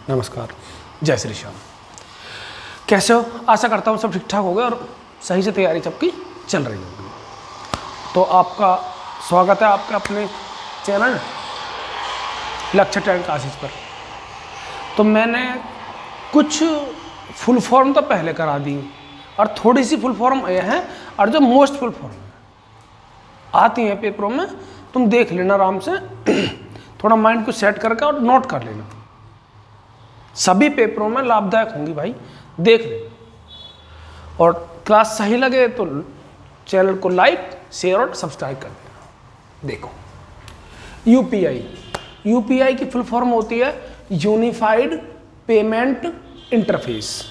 नमस्कार, जय श्री श्याम। कैसे हो? आशा करता हूँ सब ठीक ठाक हो गए और सही से तैयारी सबकी चल रही होगी। तो आपका स्वागत है आपके अपने चैनल लक्ष्य टैलेंट क्लासेस पर। तो मैंने कुछ फुल फॉर्म तो पहले करा दी और थोड़ी सी फुल फॉर्म ये है, और जो मोस्ट फुल फॉर्म आती हैं पेपरों में, तुम देख लेना आराम से, थोड़ा माइंड को सेट करके और नोट कर लेना। सभी पेपरों में लाभदायक होंगी भाई, देख लेना। और क्लास सही लगे तो चैनल को लाइक, शेयर और सब्सक्राइब कर देना। देखो, यूपीआई की फुल फॉर्म होती है unified payment interface.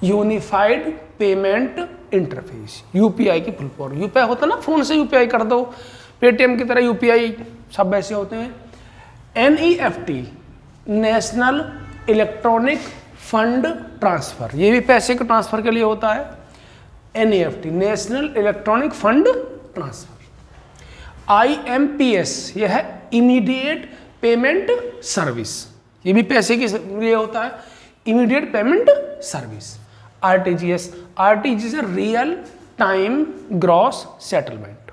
Unified payment interface, UPI की फुल फॉर्म। यूपीआई होता है ना, फोन से यूपीआई कर दो, पेटीएम की तरह यूपीआई सब वैसे होते हैं। NEFT, national electronic fund transfer, ये भी पैसे के ट्रांसफर के लिए होता है। NEFT, national electronic fund transfer. IMPS, यह है इमीडिएट पेमेंट सर्विस, ये भी पैसे के लिए होता है, immediate payment service. RTGS, RTGS real time gross settlement,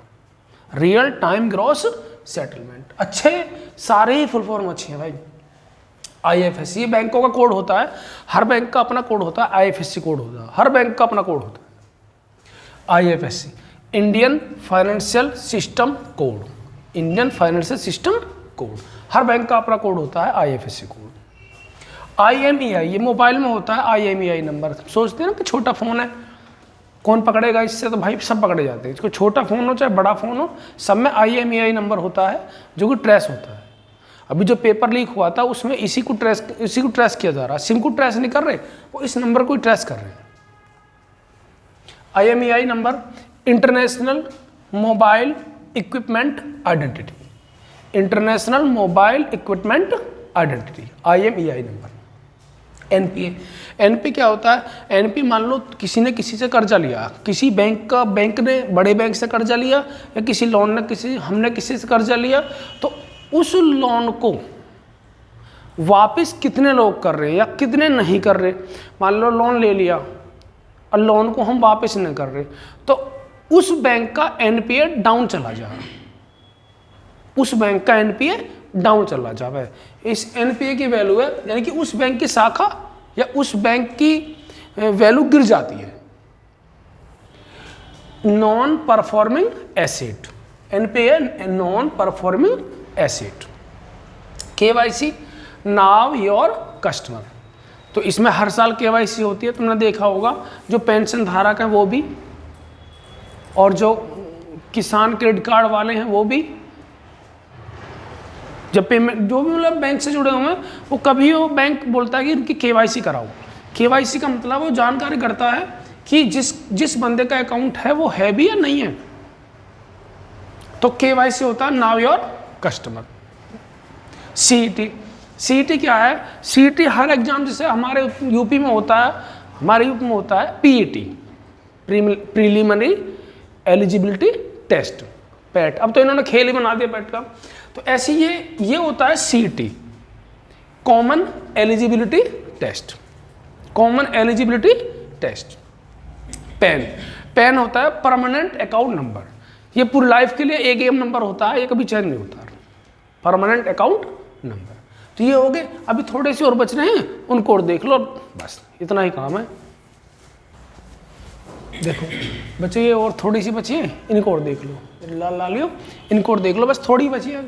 real time gross settlement. अच्छे, सारे ही फुल फॉर्म अच्छे हैं भाई। आईएफएससी, ये बैंकों का कोड होता है, हर बैंक का अपना कोड होता है। आईएफएससी कोड होता है, हर बैंक का अपना कोड होता है। IFSC, Indian financial system code, Indian financial system code, हर बैंक का अपना कोड होता है आईएफएससी कोड। आईएमईआई, ये मोबाइल में होता है आईएमईआई नंबर। सोचते हैं ना कि छोटा फोन है, कौन पकड़ेगा इससे, तो भाई सब पकड़े जाते हैं। इसको छोटा फोन हो चाहे बड़ा फोन हो, सब में आईएमईआई नंबर होता है जो कि ट्रेस होता है। अभी जो पेपर लीक हुआ था उसमें इसी को ट्रेस किया जा रहा है। सिम को ट्रेस नहीं कर रहे, वो इस नंबर को ही ट्रेस कर रहे हैं। IMEI number, international mobile equipment identity, international mobile equipment identity, IMEI number. NPA, NP क्या होता है? एनपी, मान लो किसी ने किसी से कर्जा लिया, किसी बैंक ने बड़े बैंक से कर्जा लिया, या किसी लोन ने हमने किसी से कर्जा लिया, तो उस लोन को वापस कितने लोग कर रहे हैं या कितने नहीं कर रहे। मान लो लोन ले लिया और लोन को हम वापस नहीं कर रहे, तो उस बैंक का एनपीए डाउन चला जाए, उस बैंक का एनपीए डाउन चला जाए। इस एनपीए की वैल्यू है, यानी कि उस बैंक की शाखा या उस बैंक की वैल्यू गिर जाती है। Non performing asset, NPA non performing asset. KYC, now your customer, तो इसमें हर साल केवाईसी होती है, तुमने देखा होगा। जो पेंशन धारक है वो भी, और जो किसान क्रेडिट कार्ड वाले हैं वो भी, जब पेमेंट जो भी मतलब बैंक से जुड़े हुए हैं, वो कभी वो बैंक बोलता है कि इनकी केवाईसी कराओ। केवाईसी का मतलब वो जानकारी करता है कि जिस बंदे का अकाउंट है वो है भी या नहीं है। तो केवाईसी होता है now your customer. CET, CET क्या है? सीईटी हर एग्जाम, जैसे हमारे यूपी में होता है, हमारे यूपी में होता है PET, preliminary eligibility test, PET. अब तो इन्होंने खेल ही बना दिया पैट का। तो ऐसे ये होता है CET, common eligibility test, common eligibility test. PAN होता है परमानेंट अकाउंट नंबर, ये पूरी लाइफ के लिए एक एम नंबर होता है, ये कभी चेंज नहीं होता, परमानेंट अकाउंट नंबर। तो ये हो गए, अभी थोड़े से और बच रहे हैं, उनको और देख लो, बस इतना ही काम है। देखो बच्चे, ये और थोड़ी सी बची है, इनको और देख लो, लाल इनको और देख लो, बस थोड़ी बची है।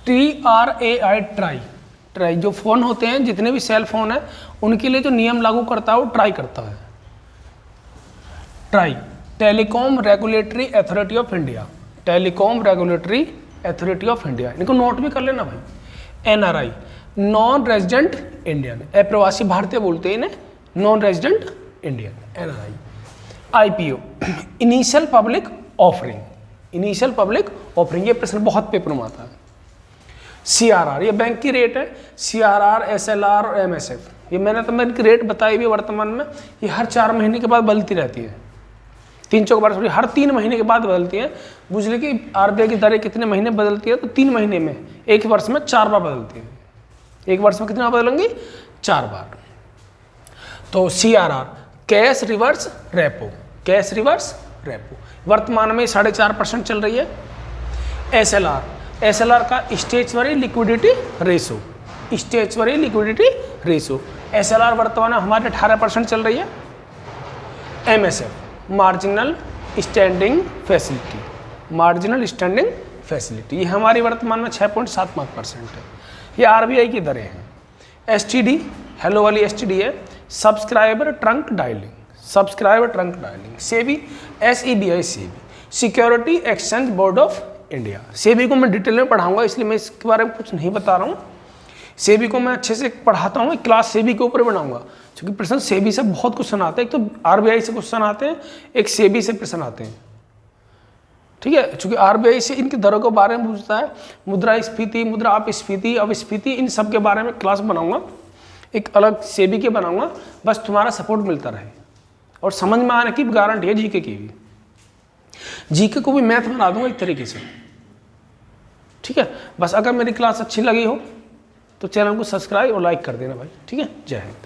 TRAI, ट्राई, जो फ़ोन होते हैं, जितने भी सेल फोन है, उनके लिए जो नियम लागू करता है वो ट्राई करता है। Try, telecom regulatory authority of India, telecom regulatory authority of India, इनको नोट भी कर लेना भाई। NRI, नॉन रेजिडेंट इंडियन, अप्रवासी भारतीय बोलते हैं इन्हें, non resident Indian, NRI। IPO, initial public offering, initial public offering, ये प्रश्न बहुत पेपर में आता है। CRR, ये बैंक की रेट है, CRR, SLR और MSF, ये मैंने तो इनकी रेट बताई भी वर्तमान में, ये हर 4 महीने के बाद बदलती रहती है। 3 बार हर 3 महीने के बाद बदलती है। बुझ ली कि RBI की दरें कितने महीने बदलती है, तो 3 महीने में, एक वर्ष में 4 बार बदलती है। एक वर्ष में कितना बदलेंगी? 4 बार। तो CRR cash reverse repo, cash reverse repo वर्तमान में 4.5% चल रही है। SLR का statutory liquidity ratio, statutory liquidity ratio SLR वर्तमान में हमारे 18% चल रही है। MSF marginal standing facility, marginal standing facility ये हमारी वर्तमान में 6.75% है। ये RBI की दरें हैं। STD हेलो वाली STD है, subscriber trunk dialling, subscriber trunk dialling. SEBI SEBI SEBI security exchange board of India. SEBI को मैं डिटेल में पढ़ाऊंगा इसलिए मैं इसके बारे में कुछ नहीं बता रहा हूँ। सेबी को मैं अच्छे से पढ़ाता हूँ, क्लास सेबी के ऊपर बनाऊंगा क्योंकि प्रश्न सेबी से बहुत क्वेश्चन आते हैं। एक तो RBI से क्वेश्चन आते हैं, एक सेबी से प्रश्न आते हैं, ठीक है। चूंकि RBI से इनकी दरों के बारे में पूछता है, मुद्रास्फीति, मुद्रा अपस्फीति, अवस्फीति, इन सब के बारे में क्लास बनाऊंगा, एक अलग सेबी के बनाऊंगा। बस तुम्हारा सपोर्ट मिलता रहे और समझ में आने की गारंटी है। जीके की भी, जीके को भी मैथ बना दूंगा एक तरीके से, ठीक है। बस अगर मेरी क्लास अच्छी लगी हो तो चैनल को सब्सक्राइब और लाइक कर देना भाई, ठीक है। जय हिंद।